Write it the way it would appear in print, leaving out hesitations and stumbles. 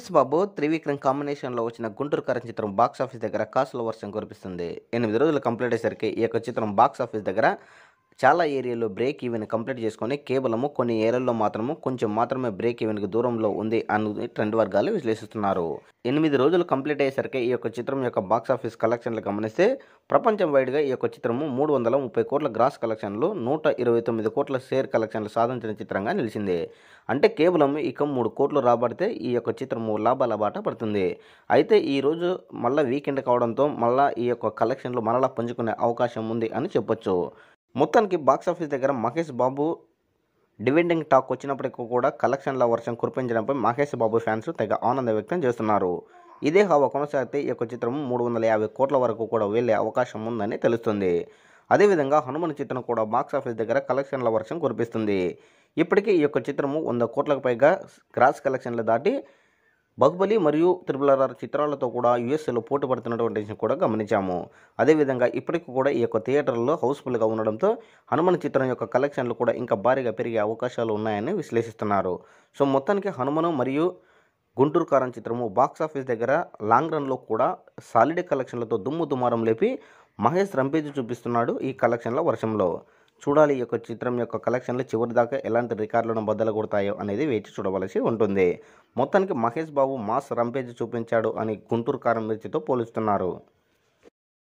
మహేష్ బాబు, త్రివిక్రమ్ కాంబినేషన్‌లో వచ్చిన 'గుంటూరు కారం' చిత్రం బాక్సాఫీస్ దగ్గర కాసుల వర్షం కురిపిస్తుంది. 8 రోజులు కంప్లీట్ అయ్యేసరికి ఈ యొక్క చిత్రం బాక్సాఫీస్ దగ్గర చాలా ఏరియాలో బ్రేక్ ఈవెన్ కంప్లీట్ చేసుకొని కేవలము కొన్ని ఏరియాల్లో కొంచెం మాత్రమే బ్రేక్ ఈవెన్‌కి దూరంలో ఉంది అని ట్రెండ్ వర్గాలు విశ్లేషిస్తున్నారు. 8 రోజులు కంప్లీట్ అయ్యేసరికి ఈ యొక్క చిత్రం యొక్క బాక్సాఫీస్ కలెక్షన్లు గమనిస్తే ప్రపంచం వైడ్‌గా ఈ యొక్క చిత్రము 330 కోట్ల గ్రాస్ కలెక్షన్లు, 129 కోట్ల షేర్ కలెక్షన్లు సాధించిన చిత్రంగా నిలిచింది. అంటే కేవలం ఇక 3 కోట్లు రాబడితే ఈ యొక్క చిత్రము లాభాల బాట పడుతుంది. అయితే ఈరోజు మళ్ళా వీకెండ్ కావడంతో మళ్ళా ఈ యొక్క కలెక్షన్లు మరలా పుంజుకునే అవకాశం ఉంది అని చెప్పొచ్చు. మొత్తానికి బాక్సాఫీస్ దగ్గర మహేష్ బాబు డివెండింగ్ టాక్ వచ్చినప్పటికీ కూడా కలెక్షన్ల వర్షం కురిపించడంపై మహేష్ బాబు ఫ్యాన్స్ తెగ ఆనందం వ్యక్తం చేస్తున్నారు. ఇదే హవా కొనసాగితే ఈ యొక్క చిత్రం 350 కోట్ల వరకు కూడా వెళ్ళే అవకాశం ఉందని తెలుస్తుంది. అదేవిధంగా హనుమాన్ చిత్రం కూడా బాక్సాఫీస్ దగ్గర కలెక్షన్ల వర్షం కురిపిస్తుంది. ఇప్పటికే ఈ యొక్క చిత్రము 100 కోట్లకు పైగా గ్రాస్ కలెక్షన్లు దాటి బాహుబలి మరియు RRR చిత్రాలతో కూడా యూఎస్ఏలో పోటీ పడుతున్నటువంటి విషయం కూడా గమనించాము. అదేవిధంగా ఇప్పటికి కూడా ఈ యొక్క థియేటర్లో హౌస్ఫుల్గా ఉండడంతో హనుమాన్ చిత్రం యొక్క కలెక్షన్లు కూడా ఇంకా భారీగా పెరిగే అవకాశాలు ఉన్నాయని విశ్లేషిస్తున్నారు. సో మొత్తానికి హనుమాను మరియు గుంటూరు కారం చిత్రము బాక్సాఫీస్ దగ్గర లాంగ్ రన్లో కూడా సాలిడ్ కలెక్షన్లతో దుమ్ము దుమారం లేపి మహేష్ రంపేజ్ చూపిస్తున్నాడు ఈ కలెక్షన్ల వర్షంలో. చూడాలి ఈ యొక్క చిత్రం యొక్క కలెక్షన్లు చివరి దాకా ఎలాంటి రికార్డులను బద్దలు కొడతాయో అనేది వేచి చూడవలసి ఉంటుంది. మొత్తానికి మహేష్ బాబు మాస్ రంపేజ్ చూపించాడు అని గుంటూరు కారం మిర్చితో పోలుస్తున్నారు.